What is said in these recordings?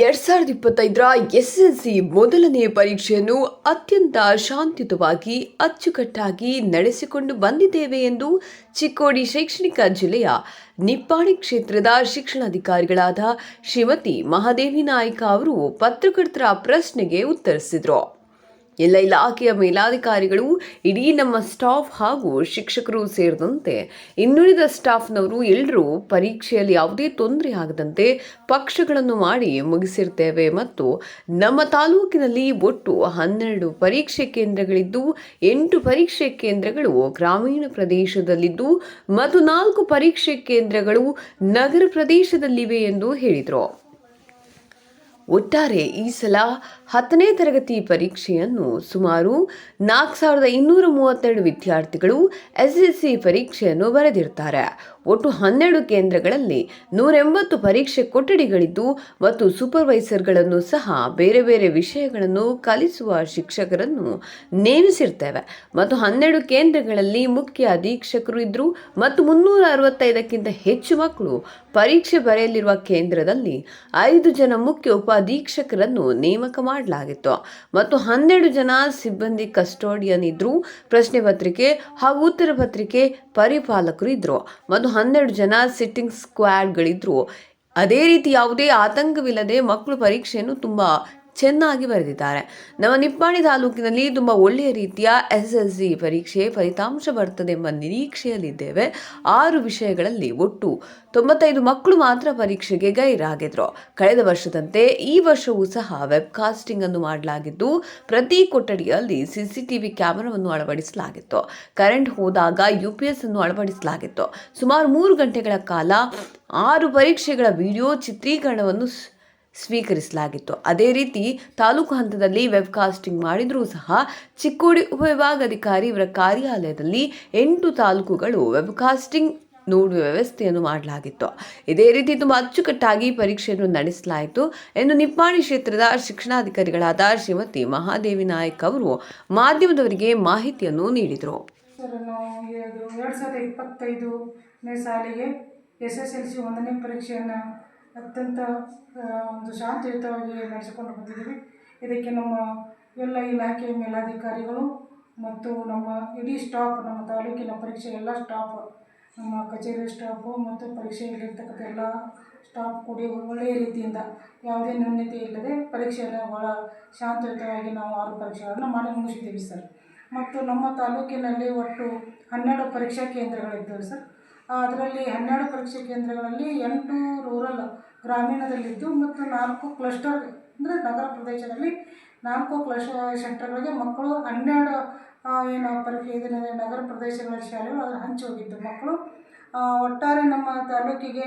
2025ರ SSLC ಮೊದಲನೇ ಪರೀಕ್ಷೆಯನ್ನು ಅತ್ಯಂತ ಶಾಂತಿಯುತವಾಗಿ ಅಚ್ಚುಕಟ್ಟಾಗಿ ನಡೆಸಿಕೊಂಡು ಬಂದಿದ್ದೇವೆ ಎಂದು ಚಿಕ್ಕೋಡಿ ಶೈಕ್ಷಣಿಕ ಜಿಲ್ಲೆಯ ನಿಪ್ಪಾಣಿ ಕ್ಷೇತ್ರದ ಶಿಕ್ಷಣಾಧಿಕಾರಿಗಳಾದ ಶ್ರೀಮತಿ ಮಹಾದೇವಿ ನಾಯ್ಕ ಅವರು ಪತ್ರಕರ್ತರ ಪ್ರಶ್ನೆಗೆ ಉತ್ತರಿಸಿದರು. ಎಲ್ಲ ಇಲಾಖೆಯ ಮೇಲಾಧಿಕಾರಿಗಳು, ಇಡೀ ನಮ್ಮ ಸ್ಟಾಫ್ ಹಾಗೂ ಶಿಕ್ಷಕರು ಸೇರಿದಂತೆ ಇನ್ನುಳಿದ ಸ್ಟಾಫ್ನವರು ಎಲ್ಲರೂ ಪರೀಕ್ಷೆಯಲ್ಲಿ ಯಾವುದೇ ತೊಂದರೆ ಆಗದಂತೆ ಪಕ್ಷಗಳನ್ನು ಮಾಡಿ ಮುಗಿಸಿರ್ತೇವೆ ಮತ್ತು ನಮ್ಮ ತಾಲೂಕಿನಲ್ಲಿ ಒಟ್ಟು 12 ಪರೀಕ್ಷೆ ಕೇಂದ್ರಗಳಿದ್ದು 8 ಪರೀಕ್ಷೆ ಕೇಂದ್ರಗಳು ಗ್ರಾಮೀಣ ಪ್ರದೇಶದಲ್ಲಿದ್ದು ಮತ್ತು 4 ಪರೀಕ್ಷೆ ಕೇಂದ್ರಗಳು ನಗರ ಪ್ರದೇಶದಲ್ಲಿವೆ ಎಂದು ಹೇಳಿದರು. ಒಟ್ಟಾರೆ ಈ ಸಲ 10ನೇ ತರಗತಿ ಪರೀಕ್ಷೆಯನ್ನು ಸುಮಾರು 4232 ವಿದ್ಯಾರ್ಥಿಗಳು ಎಸ್ಎಸ್ಎಲ್ಸಿ ಪರೀಕ್ಷೆಯನ್ನು ಬರೆದಿರುತ್ತಾರೆ. ಒಟ್ಟು 12 ಕೇಂದ್ರಗಳಲ್ಲಿ 180 ಪರೀಕ್ಷೆ ಕೊಠಡಿಗಳಿದ್ದು ಮತ್ತು ಸೂಪರ್ವೈಸರ್ಗಳನ್ನು ಸಹ ಬೇರೆ ಬೇರೆ ವಿಷಯಗಳನ್ನು ಕಲಿಸುವ ಶಿಕ್ಷಕರನ್ನು ನೇಮಿಸಿರ್ತೇವೆ ಮತ್ತು 12 ಕೇಂದ್ರಗಳಲ್ಲಿ ಮುಖ್ಯ ಅಧೀಕ್ಷಕರು ಇದ್ದರು ಮತ್ತು 365ಕ್ಕಿಂತ ಹೆಚ್ಚು ಮಕ್ಕಳು ಪರೀಕ್ಷೆ ಬರೆಯಲಿರುವ ಕೇಂದ್ರದಲ್ಲಿ 5 ಜನ ಮುಖ್ಯ ಉಪಾಧೀಕ್ಷಕರನ್ನು ನೇಮಕ ಮಾಡಲಾಗಿತ್ತು ಮತ್ತು 12 ಜನ ಸಿಬ್ಬಂದಿ ಕಸ್ಟೋಡಿಯನ್ ಇದ್ರು, ಪ್ರಶ್ನೆ ಪತ್ರಿಕೆ ಹಾಗೂ ಉತ್ತರ ಪತ್ರಿಕೆ ಪರಿಪಾಲಕರು ಇದ್ರು ಮತ್ತು 12 ಜನ ಸಿಟ್ಟಿಂಗ್ ಸ್ಕ್ವಾಡ್ಗಳಿದ್ರು. ಅದೇ ರೀತಿ ಯಾವುದೇ ಆತಂಕವಿಲ್ಲದೆ ಮಕ್ಕಳು ಪರೀಕ್ಷೆಯನ್ನು ತುಂಬಾ ಚೆನ್ನಾಗಿ ಬರೆದಿದ್ದಾರೆ. ನಮ್ಮ ನಿಪ್ಪಾಣಿ ತಾಲೂಕಿನಲ್ಲಿ ತುಂಬಾ ಒಳ್ಳೆಯ ರೀತಿಯ ಎಸ್ಎಸ್ಎಲ್ಸಿ ಪರೀಕ್ಷೆ ಫಲಿತಾಂಶ ಬರ್ತದೆ ಎಂಬ ನಿರೀಕ್ಷೆಯಲ್ಲಿದ್ದೇವೆ. 6 ವಿಷಯಗಳಲ್ಲಿ ಒಟ್ಟು 95 ಮಕ್ಕಳು ಮಾತ್ರ ಪರೀಕ್ಷೆಗೆ ಗೈರಾಗಿದ್ರು. ಕಳೆದ ವರ್ಷದಂತೆ ಈ ವರ್ಷವೂ ಸಹ ವೆಬ್ಕಾಸ್ಟಿಂಗ್ ಅನ್ನು ಮಾಡಲಾಗಿದ್ದು ಪ್ರತಿ ಕೊಠಡಿಯಲ್ಲಿ ಸಿಸಿಟಿವಿ ಕ್ಯಾಮೆರಾವನ್ನು ಅಳವಡಿಸಲಾಗಿತ್ತು. ಕರೆಂಟ್ ಹೋದಾಗ UPS ಅನ್ನು ಅಳವಡಿಸಲಾಗಿತ್ತು. ಸುಮಾರು 3 ಗಂಟೆಗಳ ಕಾಲ 6 ಪರೀಕ್ಷೆಗಳ ವಿಡಿಯೋ ಚಿತ್ರೀಕರಣವನ್ನು ಸ್ವೀಕರಿಸಲಾಗಿತ್ತು. ಅದೇ ರೀತಿ ತಾಲೂಕು ಹಂತದಲ್ಲಿ ವೆಬ್ಕಾಸ್ಟಿಂಗ್ ಮಾಡಿದರೂ ಸಹ ಚಿಕ್ಕೋಡಿ ಉಪವಿಭಾಗಾಧಿಕಾರಿ ಇವರ ಕಾರ್ಯಾಲಯದಲ್ಲಿ 8 ತಾಲೂಕುಗಳು ವೆಬ್ಕಾಸ್ಟಿಂಗ್ ನೋಡುವ ವ್ಯವಸ್ಥೆಯನ್ನು ಮಾಡಲಾಗಿತ್ತು. ಇದೇ ರೀತಿ ತುಂಬಾ ಅಚ್ಚುಕಟ್ಟಾಗಿ ಪರೀಕ್ಷೆಯನ್ನು ನಡೆಸಲಾಯಿತು ಎಂದು ನಿಪ್ಪಾಣಿ ಕ್ಷೇತ್ರದ ಶಿಕ್ಷಣಾಧಿಕಾರಿಗಳಾದ ಶ್ರೀಮತಿ ಮಹಾದೇವಿ ನಾಯ್ಕ ಅವರು ಮಾಧ್ಯಮದವರಿಗೆ ಮಾಹಿತಿಯನ್ನು ನೀಡಿದರು. 2025ನೇ ಸಾಲಿಗೆ SSLC 1ನೇ ಪರೀಕ್ಷೆಯನ್ನು ಅತ್ಯಂತ ಶಾಂತಿಯುತವಾಗಿ ನಡೆಸಿಕೊಂಡು ಬಂದಿದ್ದೀವಿ. ಇದಕ್ಕೆ ನಮ್ಮ ಎಲ್ಲ ಇಲಾಖೆಯ ಮೇಲಾಧಿಕಾರಿಗಳು ಮತ್ತು ನಮ್ಮ ಇಡೀ ಸ್ಟಾಫ್, ನಮ್ಮ ತಾಲೂಕಿನ ಪರೀಕ್ಷೆ ಎಲ್ಲ ಸ್ಟಾಫ್, ನಮ್ಮ ಕಚೇರಿ ಸ್ಟಾಫು ಮತ್ತು ಪರೀಕ್ಷೆಯಲ್ಲಿರ್ತಕ್ಕಂಥ ಎಲ್ಲ ಸ್ಟಾಫ್ ಕೂಡಿ ಒಳ್ಳೆಯ ರೀತಿಯಿಂದ ಯಾವುದೇ ನ್ಯೂನತೆ ಇಲ್ಲದೆ ಪರೀಕ್ಷೆಯನ್ನು ಭಾಳ ಶಾಂತಿಯುತವಾಗಿ ನಾವು 6 ಪರೀಕ್ಷೆಗಳನ್ನು ಮಾಡಿ ಮುಗಿಸಿದ್ದೀವಿ ಸರ್. ಮತ್ತು ನಮ್ಮ ತಾಲೂಕಿನಲ್ಲಿ ಒಟ್ಟು 12 ಪರೀಕ್ಷಾ ಕೇಂದ್ರಗಳಿದ್ದವು ಸರ್. ಅದರಲ್ಲಿ 12 ಪರೀಕ್ಷಾ ಕೇಂದ್ರಗಳಲ್ಲಿ 8 ರೂರಲ್ ಗ್ರಾಮೀಣದಲ್ಲಿದ್ದು ಮತ್ತು 4 ಕ್ಲಸ್ಟರ್ ಅಂದರೆ ನಗರ ಪ್ರದೇಶದಲ್ಲಿ 4 ಕ್ಲಸ್ಟರ್ ಸೆಂಟರ್ಗಳಿಗೆ ಮಕ್ಕಳು 12 ಏನು ಪರೀಕ್ಷೆ ಇದನ್ನು ನಗರ ಪ್ರದೇಶಗಳ ಶಾಲೆಗಳು ಅದನ್ನು ಹಂಚಿ ಹೋಗಿದ್ದು ಮಕ್ಕಳು. ಒಟ್ಟಾರೆ ನಮ್ಮ ತಾಲೂಕಿಗೆ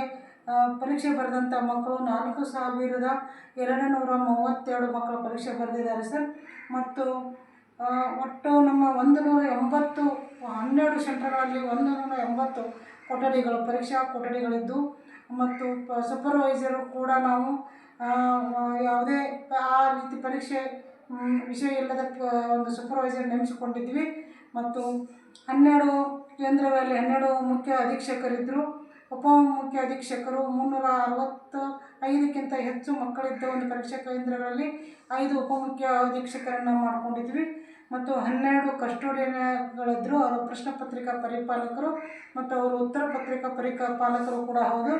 ಪರೀಕ್ಷೆ ಬರೆದಂಥ ಮಕ್ಕಳು 4232 ಮಕ್ಕಳು ಪರೀಕ್ಷೆ ಬರೆದಿದ್ದಾರೆ ಸರ್. ಮತ್ತು ಒಟ್ಟು ನಮ್ಮ 180 12 ಸೆಂಟರ್ಗಳಲ್ಲಿ 180 ಕೊಠಡಿಗಳು, ಪರೀಕ್ಷಾ ಕೊಠಡಿಗಳಿದ್ದು ಮತ್ತು ಸೂಪರ್ವೈಸರು ಕೂಡ ನಾವು ಯಾವುದೇ ಆ ರೀತಿ ಪರೀಕ್ಷೆ ವಿಷಯ ಇಲ್ಲದ ಒಂದು ಸೂಪರ್ವೈಸರ್ ನೇಮಿಸಿಕೊಂಡಿದ್ವಿ. ಮತ್ತು 12 ಕೇಂದ್ರಗಳಲ್ಲಿ 12 ಮುಖ್ಯ ಅಧೀಕ್ಷಕರಿದ್ದರು, ಉಪಮುಖ್ಯ ಅಧೀಕ್ಷಕರು 365ಕ್ಕಿಂತ ಹೆಚ್ಚು ಮಕ್ಕಳಿದ್ದ ಒಂದು ಪರೀಕ್ಷಾ ಕೇಂದ್ರಗಳಲ್ಲಿ 5 ಉಪಮುಖ್ಯ ಅಧೀಕ್ಷಕರನ್ನು ಮಾಡ್ಕೊಂಡಿದ್ವಿ. ಮತ್ತು 12 ಕಸ್ಟೋಡಿಯನ್ಗಳಿದ್ದರು, ಅವರು ಪ್ರಶ್ನೆ ಪತ್ರಿಕಾ ಪರಿಪಾಲಕರು ಮತ್ತು ಅವರು ಉತ್ತರ ಪತ್ರಿಕಾ ಪರಿಪಾಲಕರು ಕೂಡ ಹೌದು.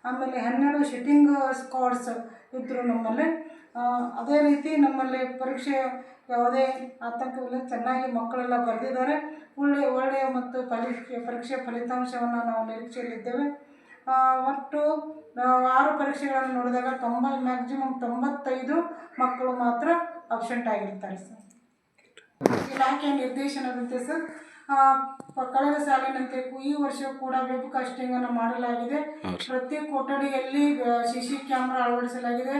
ಆಮೇಲೆ 12 ಸಿಟ್ಟಿಂಗ್ ಸ್ಕ್ವಾಡ್ಸ್ ಇದ್ದರು ನಮ್ಮಲ್ಲಿ. ಅದೇ ರೀತಿ ನಮ್ಮಲ್ಲಿ ಪರೀಕ್ಷೆ ಯಾವುದೇ ಆತಂಕವಿಲ್ಲ, ಚೆನ್ನಾಗಿ ಮಕ್ಕಳೆಲ್ಲ ಬರೆದಿದ್ದಾರೆ. ಒಳ್ಳೆಯ ಮತ್ತು ಪರೀಕ್ಷೆ ಫಲಿತಾಂಶವನ್ನು ನಾವು ನಿರೀಕ್ಷೆಯಲ್ಲಿದ್ದೇವೆ. ಒಟ್ಟು 6 ಪರೀಕ್ಷೆಗಳನ್ನು ನೋಡಿದಾಗ ಮ್ಯಾಕ್ಸಿಮಮ್ 95 ಮಕ್ಕಳು ಮಾತ್ರ ಅಬ್ಸೆಂಟ್ ಆಗಿರ್ತಾರೆ ಸರ್. ಇಲಾಖೆಯ ನಿರ್ದೇಶನದಂತೆ ಸರ್ ಕಳೆದ ಸಾಲಿನಂತೆ ಈ ವರ್ಷ ಕೂಡ ವೆಬ್ಕಾಸ್ಟಿಂಗನ್ನು ಮಾಡಲಾಗಿದೆ. ಪ್ರತಿ ಕೊಠಡಿಯಲ್ಲಿ CC ಕ್ಯಾಮ್ರಾ ಅಳವಡಿಸಲಾಗಿದೆ,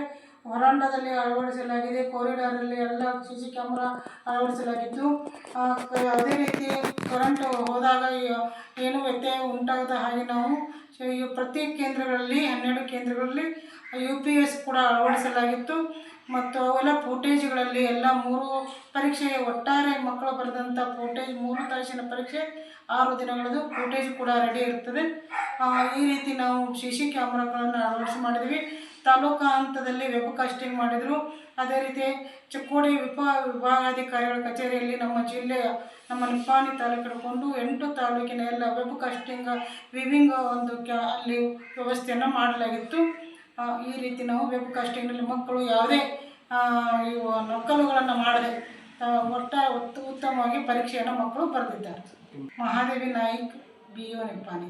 ವರಾಂಡದಲ್ಲಿ ಅಳವಡಿಸಲಾಗಿದೆ, ಕಾರಿಡಾರಲ್ಲಿ ಎಲ್ಲ CC ಕ್ಯಾಮ್ರಾ ಅಳವಡಿಸಲಾಗಿದ್ದು ಅದೇ ರೀತಿ ಕರೆಂಟ್ ಹೋದಾಗ ಏನು ವ್ಯತ್ಯಯ ಉಂಟಾಗದ ಹಾಗೆ ನಾವು ಪ್ರತಿ ಕೇಂದ್ರಗಳಲ್ಲಿ 12 ಕೇಂದ್ರಗಳಲ್ಲಿ UPS ಕೂಡ ಅಳವಡಿಸಲಾಗಿತ್ತು. ಮತ್ತು ಅವೆಲ್ಲ ಫೋಟೇಜ್ಗಳಲ್ಲಿ ಎಲ್ಲ 3 ಪರೀಕ್ಷೆಯ ಒಟ್ಟಾರೆ ಮಕ್ಕಳು ಬರೆದಂಥ ಫೋಟೇಜ್ 3 ತಾಸಿನ ಪರೀಕ್ಷೆ 6 ದಿನಗಳದ್ದು ಫೋಟೇಜ್ ಕೂಡ ರೆಡಿ ಇರ್ತದೆ. ಈ ರೀತಿ ನಾವು CC ಕ್ಯಾಮ್ರಾಗಳನ್ನು ಅಳವಡಿಸಿ ಮಾಡಿದ್ವಿ. ತಾಲೂಕಾ ಹಂತದಲ್ಲಿ ವೆಬ್ ಕಾಸ್ಟಿಂಗ್ ಮಾಡಿದರು. ಅದೇ ರೀತಿ ಚಿಕ್ಕೋಡಿ ವಿಭಾಗಾಧಿಕಾರಿಗಳ ಕಚೇರಿಯಲ್ಲಿ ನಮ್ಮ ಜಿಲ್ಲೆಯ ನಮ್ಮ ನಿಪ್ಪಾಣಿ ತಾಲೂಕು ಹಿಡ್ಕೊಂಡು 8 ತಾಲೂಕಿನ ಎಲ್ಲ ವೆಬ್ ಕಾಸ್ಟಿಂಗ್ ವಿವಿಂಗ್ ಅಲ್ಲಿ ವ್ಯವಸ್ಥೆಯನ್ನು ಮಾಡಲಾಗಿತ್ತು. ಈ ರೀತಿ ನಾವು ವೆಬ್ ಕಾಸ್ಟಿಂಗ್ನಲ್ಲಿ ಮಕ್ಕಳು ಯಾವುದೇ ಇವು ನಕಲುಗಳನ್ನು ಮಾಡದೆ ಉತ್ತಮವಾಗಿ ಪರೀಕ್ಷೆಯನ್ನು ಮಕ್ಕಳು ಬರೆದಿದ್ದಾರೆ. ಮಹಾದೇವಿ ನಾಯ್ಕ್, BO ನಿಪ್ಪಾಣಿ.